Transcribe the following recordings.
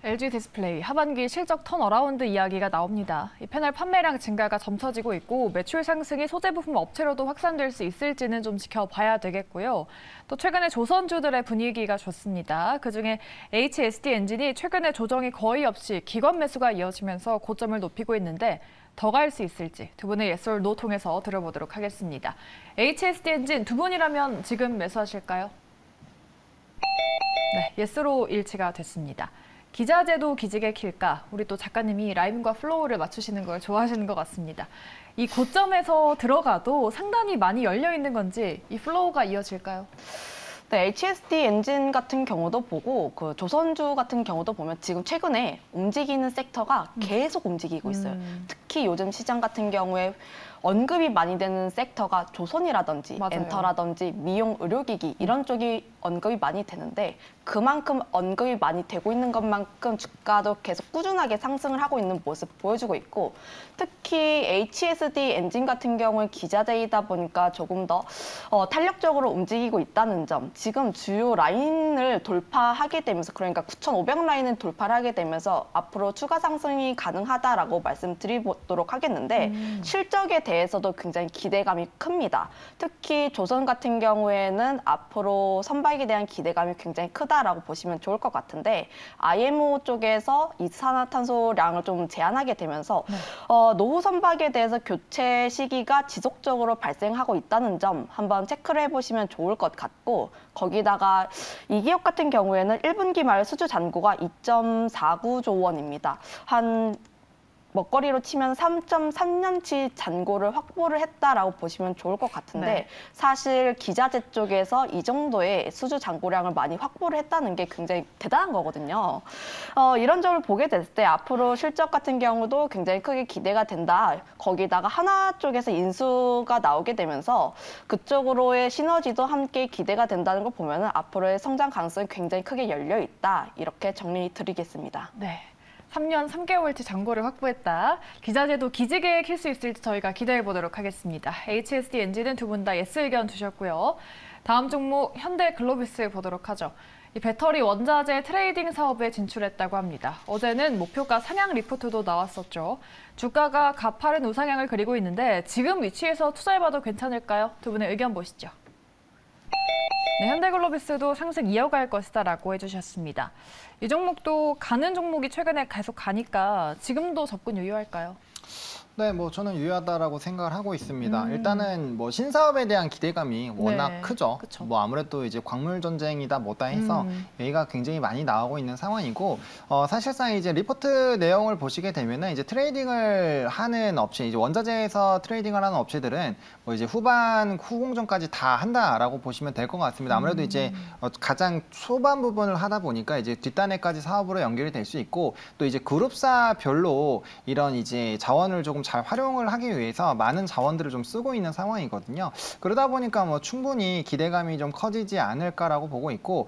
LG 디스플레이 하반기 실적 턴어라운드 이야기가 나옵니다. 이 패널 판매량 증가가 점쳐지고 있고 매출 상승이 소재 부품 업체로도 확산될 수 있을지는 좀 지켜봐야 되겠고요. 또 최근에 조선주들의 분위기가 좋습니다. 그중에 HSD 엔진이 최근에 조정이 거의 없이 기관 매수가 이어지면서 고점을 높이고 있는데 더 갈 수 있을지 두 분의 yes or no 통해서 들어보도록 하겠습니다. HSD 엔진 두 분이라면 지금 매수하실까요? 네, yes로 일치가 됐습니다. 기자재도 기지개 킬까? 우리 또 작가님이 라임과 플로우를 맞추시는 걸 좋아하시는 것 같습니다. 이 고점에서 들어가도 상단이 많이 열려 있는 건지 이 플로우가 이어질까요? 네, HSD 엔진 같은 경우도 보고 조선주 같은 경우도 보면 지금 최근에 움직이는 섹터가 계속 움직이고 있어요. 특히 요즘 시장 같은 경우에 언급이 많이 되는 섹터가 조선이라든지 맞아요. 엔터라든지 미용, 의료기기 이런 쪽이 언급이 많이 되는데 그만큼 언급이 많이 되고 있는 것만큼 주가도 계속 꾸준하게 상승을 하고 있는 모습 보여주고 있고 특히 HSD 엔진 같은 경우는 기자재이다 보니까 조금 더 탄력적으로 움직이고 있다는 점 지금 주요 라인을 돌파하게 되면서 그러니까 9,500 라인을 돌파를 하게 되면서 앞으로 추가 상승이 가능하다라고 말씀드리도록 하겠는데 실적에 대해서도 굉장히 기대감이 큽니다. 특히 조선 같은 경우에는 앞으로 선박에 대한 기대감이 굉장히 크다라고 보시면 좋을 것 같은데 IMO 쪽에서 이산화탄소량을 좀 제한하게 되면서 노후 선박에 대해서 교체 시기가 지속적으로 발생하고 있다는 점 한번 체크를 해보시면 좋을 것 같고 거기다가 이 기업 같은 경우에는 1분기 말 수주 잔고가 2.49조 원입니다. 한 먹거리로 치면 3.3년치 잔고를 확보를 했다라고 보시면 좋을 것 같은데 네. 사실 기자재 쪽에서 이 정도의 수주 잔고량을 많이 확보를 했다는 게 굉장히 대단한 거거든요. 이런 점을 보게 됐을 때 앞으로 실적 같은 경우도 굉장히 크게 기대가 된다. 거기다가 하나 쪽에서 인수가 나오게 되면서 그쪽으로의 시너지도 함께 기대가 된다는 걸 보면 앞으로의 성장 가능성이 굉장히 크게 열려 있다. 이렇게 정리 드리겠습니다. 네. 3년 3개월치 잔고를 확보했다. 기자재도 기지개에 킬 수 있을지 저희가 기대해 보도록 하겠습니다. HSD 엔진은 두 분 다 yes 의견 주셨고요. 다음 종목 현대글로비스 보도록 하죠. 이 배터리 원자재 트레이딩 사업에 진출했다고 합니다. 어제는 목표가 상향 리포트도 나왔었죠. 주가가 가파른 우상향을 그리고 있는데 지금 위치에서 투자해봐도 괜찮을까요? 두 분의 의견 보시죠. 네, 현대글로비스도 상승 이어갈 것이다라고 해주셨습니다. 이 종목도 가는 종목이 최근에 계속 가니까 지금도 접근 유효할까요? 네, 저는 유효하다라고 생각을 하고 있습니다. 일단은 신사업에 대한 기대감이 워낙 네, 크죠. 그쵸. 아무래도 이제 광물 전쟁이다 뭐다 해서 얘기가 굉장히 많이 나오고 있는 상황이고 사실상 이제 리포트 내용을 보시게 되면은 이제 트레이딩을 하는 업체, 이제 원자재에서 트레이딩을 하는 업체들은 이제 후반 후공정까지 다 한다라고 보시면 될 것 같습니다. 아무래도 이제 가장 초반 부분을 하다 보니까 이제 뒷단에까지 사업으로 연결이 될 수 있고 또 이제 그룹사별로 이런 이제 자원을 조금 잘 활용을 하기 위해서 많은 자원들을 좀 쓰고 있는 상황이거든요. 그러다 보니까 충분히 기대감이 좀 커지지 않을까라고 보고 있고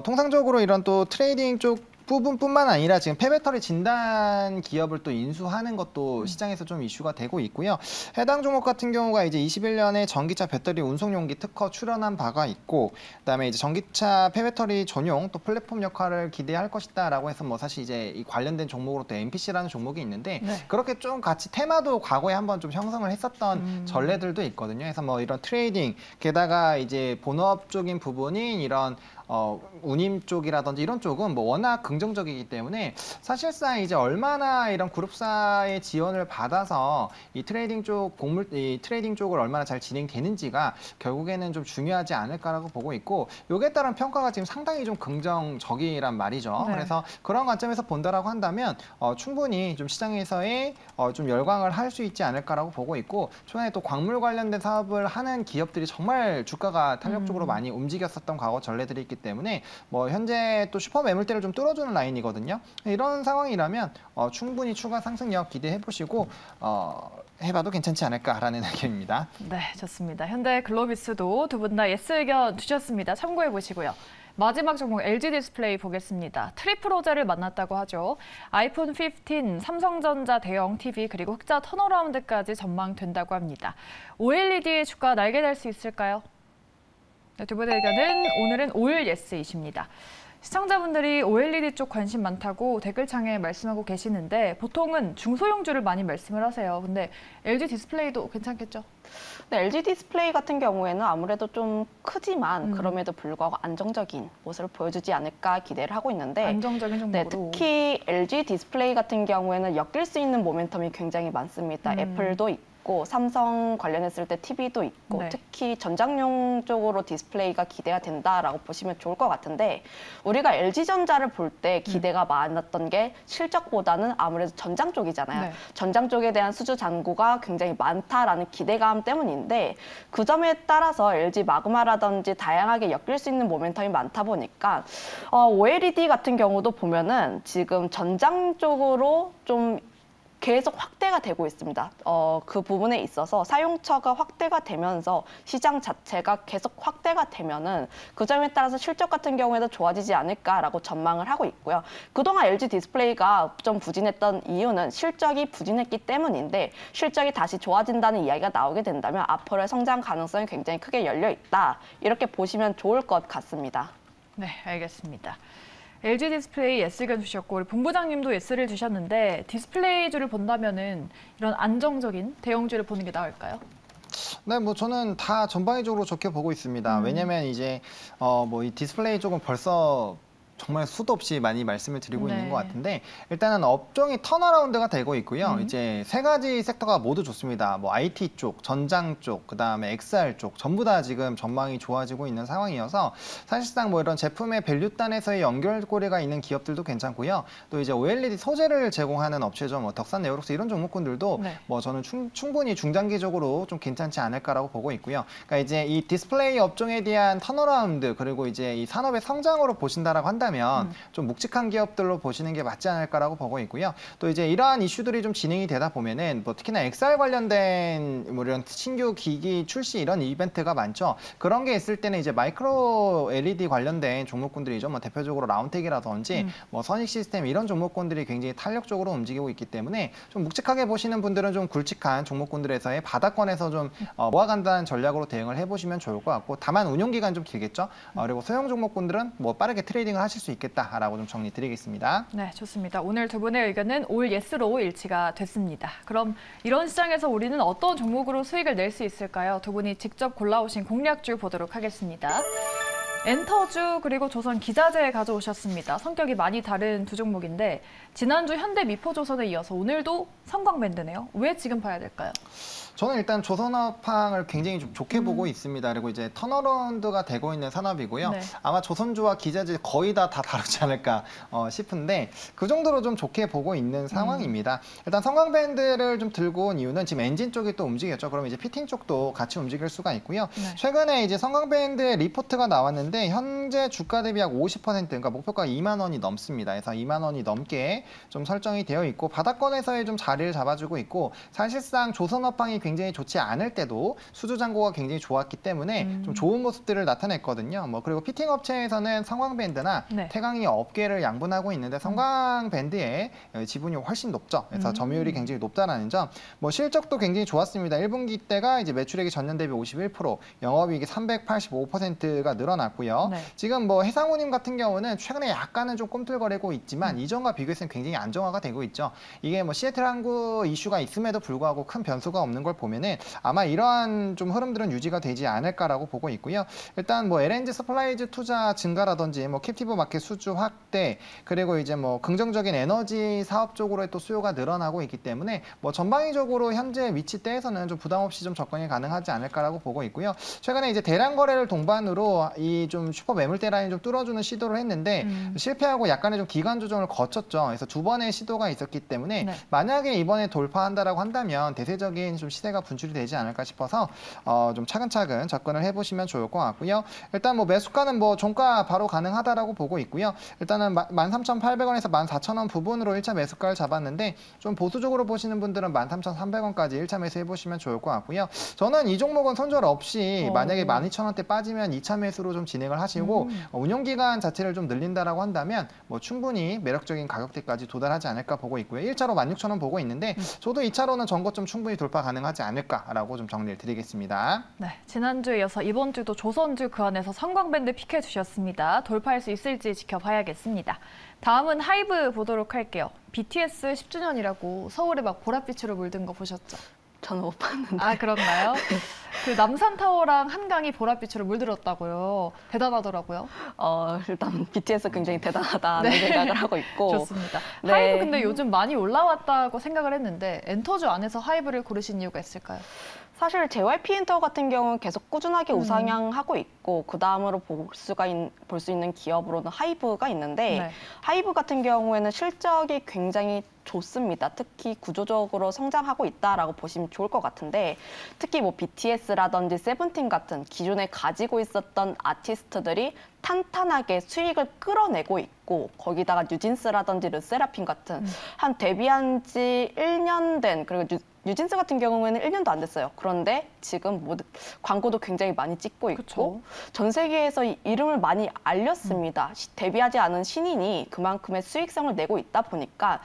통상적으로 이런 또 트레이딩 쪽 부분뿐만 아니라 지금 폐배터리 진단 기업을 또 인수하는 것도 시장에서 좀 이슈가 되고 있고요. 해당 종목 같은 경우가 이제 21년에 전기차 배터리 운송용기 특허 출원한 바가 있고, 그다음에 이제 전기차 폐배터리 전용 또 플랫폼 역할을 기대할 것이다라고 해서 사실 이제 이 관련된 종목으로 또 NPC라는 종목이 있는데 그렇게 좀 같이 테마도 과거에 한번 좀 형성을 했었던 전례들도 있거든요. 그래서 이런 트레이딩 게다가 이제 본업적인 부분인 이런 운임 쪽이라든지 이런 쪽은 워낙 긍정적이기 때문에 사실상 이제 얼마나 이런 그룹사의 지원을 받아서 이 트레이딩 쪽을 얼마나 잘 진행되는지가 결국에는 좀 중요하지 않을까라고 보고 있고 요에 따른 평가가 지금 상당히 좀 긍정적이란 말이죠. 네. 그래서 그런 관점에서 본다라고 한다면 충분히 좀 시장에서의 좀 열광을 할 수 있지 않을까라고 보고 있고 초반에 또 광물 관련된 사업을 하는 기업들이 정말 주가가 탄력적으로 많이 움직였었던 과거 전례들이 있기 때문에 현재 또 슈퍼 매물대를 좀 뚫어주는 라인이거든요. 이런 상황이라면 충분히 추가 상승력 기대해 보시고 해봐도 괜찮지 않을까라는 의견입니다. 네, 좋습니다. 현대글로비스도 두 분 다 yes 의견 주셨습니다. 참고해 보시고요. 마지막 종목 LG 디스플레이 보겠습니다. 트리플 호재를 만났다고 하죠. 아이폰 15, 삼성전자 대형 TV 그리고 흑자 턴어라운드까지 전망된다고 합니다. OLED의 주가 날개 달 수 있을까요? 네, 두 분의 의견은 오늘은 올 예스이십니다. 시청자분들이 OLED 쪽 관심 많다고 댓글창에 말씀하고 계시는데 보통은 중소형주를 많이 말씀을 하세요. 근데 LG 디스플레이도 괜찮겠죠? 네, LG 디스플레이 같은 경우에는 아무래도 좀 크지만 그럼에도 불구하고 안정적인 모습을 보여주지 않을까 기대를 하고 있는데 안정적인 네, 종목으로. 특히 LG 디스플레이 같은 경우에는 엮일 수 있는 모멘텀이 굉장히 많습니다. 애플도 있고 삼성 관련했을 때 TV도 있고 네. 특히 전장용 쪽으로 디스플레이가 기대가 된다라고 보시면 좋을 것 같은데 우리가 LG전자를 볼 때 기대가 많았던 게 실적보다는 아무래도 전장 쪽이잖아요. 네. 전장 쪽에 대한 수주 잔고가 굉장히 많다라는 기대감 때문인데 그 점에 따라서 LG 마그마라든지 다양하게 엮일 수 있는 모멘텀이 많다 보니까 OLED 같은 경우도 보면은 지금 전장 쪽으로 좀 계속 확대가 되고 있습니다. 그 부분에 있어서 사용처가 확대가 되면서 시장 자체가 계속 확대가 되면은 그 점에 따라서 실적 같은 경우에도 좋아지지 않을까라고 전망을 하고 있고요. 그동안 LG 디스플레이가 좀 부진했던 이유는 실적이 부진했기 때문인데 실적이 다시 좋아진다는 이야기가 나오게 된다면 앞으로의 성장 가능성이 굉장히 크게 열려 있다. 이렇게 보시면 좋을 것 같습니다. 네, 알겠습니다. LG 디스플레이 S가 주셨고 우리 본부장님도 S를 주셨는데 디스플레이주를 본다면은 이런 안정적인 대형주를 보는 게 나을까요? 네, 뭐 저는 다 전방위적으로 좋게 보고 있습니다. 왜냐면 이제 뭐 이 디스플레이 쪽은 벌써 정말 수도 없이 많이 말씀을 드리고 있는 것 같은데 일단은 업종이 턴어라운드가 되고 있고요. 이제 세 가지 섹터가 모두 좋습니다. 뭐 IT 쪽, 전장 쪽, 그다음에 XR 쪽 전부 다 지금 전망이 좋아지고 있는 상황이어서 사실상 뭐 이런 제품의 밸류단에서의 연결고리가 있는 기업들도 괜찮고요. 또 이제 OLED 소재를 제공하는 업체죠. 뭐 덕산 네오록스 이런 종목군들도 네. 뭐 저는 충분히 중장기적으로 좀 괜찮지 않을까라고 보고 있고요. 그러니까 이제 이 디스플레이 업종에 대한 턴어라운드 그리고 이제 이 산업의 성장으로 보신다라고 한다면 좀 묵직한 기업들로 보시는 게 맞지 않을까라고 보고 있고요. 또 이제 이러한 이슈들이 좀 진행이 되다 보면은 뭐 특히나 XR 관련된 뭐 이런 신규 기기 출시 이런 이벤트가 많죠. 그런 게 있을 때는 이제 마이크로 LED 관련된 종목군들이죠. 뭐 대표적으로 라운텍이라든지 뭐 선익 시스템 이런 종목군들이 굉장히 탄력적으로 움직이고 있기 때문에 좀 묵직하게 보시는 분들은 좀 굵직한 종목군들에서의 바닥권에서 좀 모아간다는 전략으로 대응을 해보시면 좋을 것 같고 다만 운용 기간 좀 길겠죠. 그리고 소형 종목군들은 뭐 빠르게 트레이딩을 하실 수 있겠다라고 좀 정리드리겠습니다. 네, 좋습니다. 오늘 두 분의 의견은 올 예스로 일치가 됐습니다. 그럼 이런 시장에서 우리는 어떤 종목으로 수익을 낼 수 있을까요? 두 분이 직접 골라오신 공략주 보도록 하겠습니다. 엔터주 그리고 조선 기자재 가져오셨습니다. 성격이 많이 다른 두 종목인데 지난주 현대 미포조선에 이어서 오늘도 성광밴드네요. 왜 지금 봐야 될까요? 저는 일단 조선업황을 굉장히 좀 좋게 보고 있습니다. 그리고 이제 턴어라운드가 되고 있는 산업이고요. 네. 아마 조선주와 기자재 거의 다 다르지 않을까 싶은데 그 정도로 좀 좋게 보고 있는 상황입니다. 일단 성광밴드를 좀 들고 온 이유는 지금 엔진 쪽이 또 움직였죠. 그러면 이제 피팅 쪽도 같이 움직일 수가 있고요. 네. 최근에 이제 성광밴드의 리포트가 나왔는데 현재 주가 대비 약 50% 그러니까 목표가 2만 원이 넘습니다. 그래서 2만 원이 넘게 좀 설정이 되어 있고 바닥권에서의 좀 자리를 잡아주고 있고 사실상 조선업황이 굉장히 좋지 않을 때도 수주 잔고가 굉장히 좋았기 때문에 좀 좋은 모습들을 나타냈거든요. 뭐 그리고 피팅 업체에서는 성광밴드나 네. 태광이 업계를 양분하고 있는데 성광밴드의 지분이 훨씬 높죠. 그래서 점유율이 굉장히 높다라는 점. 뭐 실적도 굉장히 좋았습니다. 1분기 때가 이제 매출액이 전년 대비 51%, 영업이익이 385%가 늘어났고요. 네. 지금 뭐 해상운임 같은 경우는 최근에 약간은 좀 꿈틀거리고 있지만 이전과 비교해서는 굉장히 안정화가 되고 있죠. 이게 뭐 시애틀 항구 이슈가 있음에도 불구하고 큰 변수가 없는 걸 보면은 아마 이러한 좀 흐름들은 유지가 되지 않을까라고 보고 있고요. 일단 뭐 LNG 서플라이즈 투자 증가라든지 뭐 캡티브 마켓 수주 확대 그리고 이제 뭐 긍정적인 에너지 사업 쪽으로의 또 수요가 늘어나고 있기 때문에 뭐 전방위적으로 현재 위치대에서는 좀 부담 없이 좀 접근이 가능하지 않을까라고 보고 있고요. 최근에 이제 대량 거래를 동반으로 이 좀 슈퍼 매물대 라인 좀 뚫어주는 시도를 했는데 실패하고 약간의 좀 기간 조정을 거쳤죠. 그래서 두 번의 시도가 있었기 때문에 네. 만약에 이번에 돌파한다라고 한다면 대세적인 좀 시세가 분출이 되지 않을까 싶어서 좀 차근차근 접근을 해보시면 좋을 것 같고요. 일단 뭐 매수가는 뭐 종가 바로 가능하다라고 보고 있고요. 일단은 13,800원에서 14,000원 부분으로 1차 매수가를 잡았는데 좀 보수적으로 보시는 분들은 13,300원까지 1차 매수해보시면 좋을 것 같고요. 저는 이 종목은 손절 없이 만약에 12,000원대 빠지면 2차 매수로 좀 진행을 하시고 운용기간 자체를 좀 늘린다라고 한다면 뭐 충분히 매력적인 가격대까지 도달하지 않을까 보고 있고요. 1차로 16,000원 보고 있는데 저도 2차로는 전고점 충분히 돌파 가능하지 하지 않을까라고 좀 정리를 드리겠습니다. 네, 지난주에 이어서 이번 주도 조선주 그 안에서 성광밴드 픽해 주셨습니다. 돌파할 수 있을지 지켜봐야겠습니다. 다음은 하이브 보도록 할게요. BTS 10주년이라고 서울에 막 보랏빛으로 물든 거 보셨죠? 저는 못 봤는데. 아, 그런가요? 그 남산타워랑 한강이 보랏빛으로 물들었다고요. 대단하더라고요. 일단 BTS 굉장히 대단하다는 생각을 하고 있고. 좋습니다. 네. 하이브 근데 요즘 많이 올라왔다고 생각을 했는데 엔터주 안에서 하이브를 고르신 이유가 있을까요? 사실 JYP 엔터 같은 경우는 계속 꾸준하게 우상향하고 있고 그 다음으로 볼 수 있는 기업으로는 하이브가 있는데 네. 하이브 같은 경우에는 실적이 굉장히 좋습니다. 특히 구조적으로 성장하고 있다라고 보시면 좋을 것 같은데 특히 뭐 BTS라든지 세븐틴 같은 기존에 가지고 있었던 아티스트들이 탄탄하게 수익을 끌어내고 있고 거기다가 뉴진스라든지 르세라핌 같은 한 데뷔한 지 1년 된 그리고 뉴진스 같은 경우에는 1년도 안 됐어요. 그런데 지금 광고도 굉장히 많이 찍고 있고 그쵸. 전 세계에서 이름을 많이 알렸습니다. 데뷔하지 않은 신인이 그만큼의 수익성을 내고 있다 보니까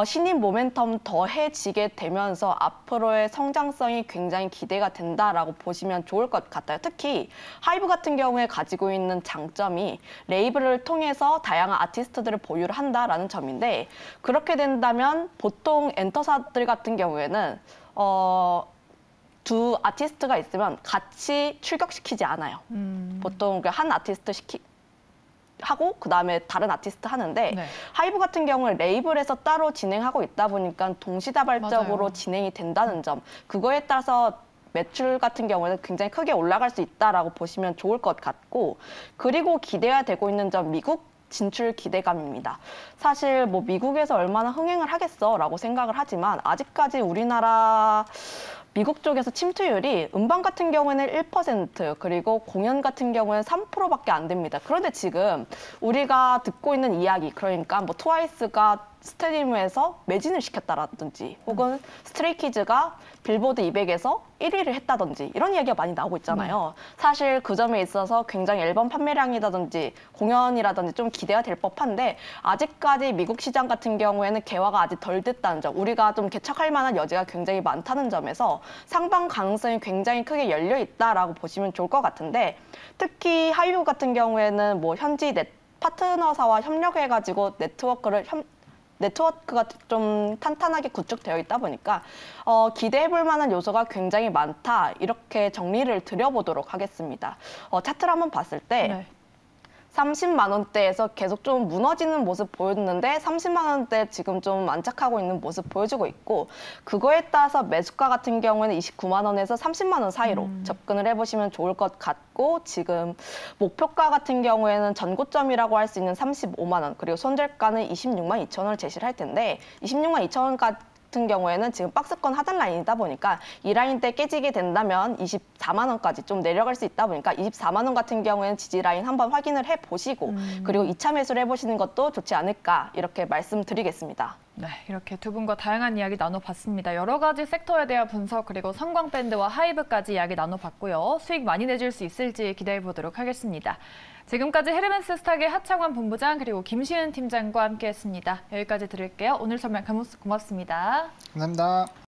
신인 모멘텀 더해지게 되면서 앞으로의 성장성이 굉장히 기대가 된다라고 보시면 좋을 것 같아요. 특히 하이브 같은 경우에 가지고 있는 장점이 레이블을 통해서 다양한 아티스트들을 보유를 한다라는 점인데 그렇게 된다면 보통 엔터사들 같은 경우에는 두 아티스트가 있으면 같이 출격시키지 않아요. 보통 한 아티스트 하고 그다음에 다른 아티스트 하는데 네. 하이브 같은 경우에 레이블에서 따로 진행하고 있다 보니까 동시다발적으로 맞아요. 진행이 된다는 점 그거에 따라서 매출 같은 경우에는 굉장히 크게 올라갈 수 있다라고 보시면 좋을 것 같고 그리고 기대가 되고 있는 점 미국 진출 기대감입니다. 사실 뭐 미국에서 얼마나 흥행을 하겠어라고 생각을 하지만 아직까지 우리나라 미국 쪽에서 침투율이 음반 같은 경우에는 1% 그리고 공연 같은 경우에는 3%밖에 안 됩니다. 그런데 지금 우리가 듣고 있는 이야기 그러니까 뭐 트와이스가 스테디움에서 매진을 시켰다라든지 혹은 스트레이키즈가 빌보드 200에서 1위를 했다든지 이런 이야기가 많이 나오고 있잖아요. 사실 그 점에 있어서 굉장히 앨범 판매량이라든지 공연이라든지 좀 기대가 될 법한데 아직까지 미국 시장 같은 경우에는 개화가 아직 덜 됐다는 점 우리가 좀 개척할 만한 여지가 굉장히 많다는 점에서 상방 가능성이 굉장히 크게 열려 있다라고 보시면 좋을 것 같은데 특히 하이브 같은 경우에는 뭐 현지 파트너사와 협력해가지고 네트워크가 좀 탄탄하게 구축되어 있다 보니까 기대해볼 만한 요소가 굉장히 많다. 이렇게 정리를 드려보도록 하겠습니다. 차트를 한번 봤을 때 네. 30만 원대에서 계속 좀 무너지는 모습 보였는데 30만 원대 지금 좀 안착하고 있는 모습 보여주고 있고 그거에 따라서 매수가 같은 경우에는 29만 원에서 30만 원 사이로 접근을 해보시면 좋을 것 같고 지금 목표가 같은 경우에는 전고점이라고 할 수 있는 35만 원 그리고 손절가는 26만 2천 원을 제시를 할 텐데 26만 2천 원까지 같은 경우에는 지금 박스권 하단 라인이다 보니까 이 라인대 깨지게 된다면 24만 원까지 좀 내려갈 수 있다 보니까 24만 원 같은 경우에는 지지 라인 한번 확인을 해보시고 그리고 2차 매수를 해보시는 것도 좋지 않을까 이렇게 말씀드리겠습니다. 네, 이렇게 두 분과 다양한 이야기 나눠봤습니다. 여러 가지 섹터에 대한 분석 그리고 성광밴드와 하이브까지 이야기 나눠봤고요. 수익 많이 내줄 수 있을지 기대해보도록 하겠습니다. 지금까지 헤르메스 스탁의 하창원 본부장 그리고 김시은 팀장과 함께했습니다. 여기까지 들을게요. 오늘 설명 고맙습니다. 감사합니다.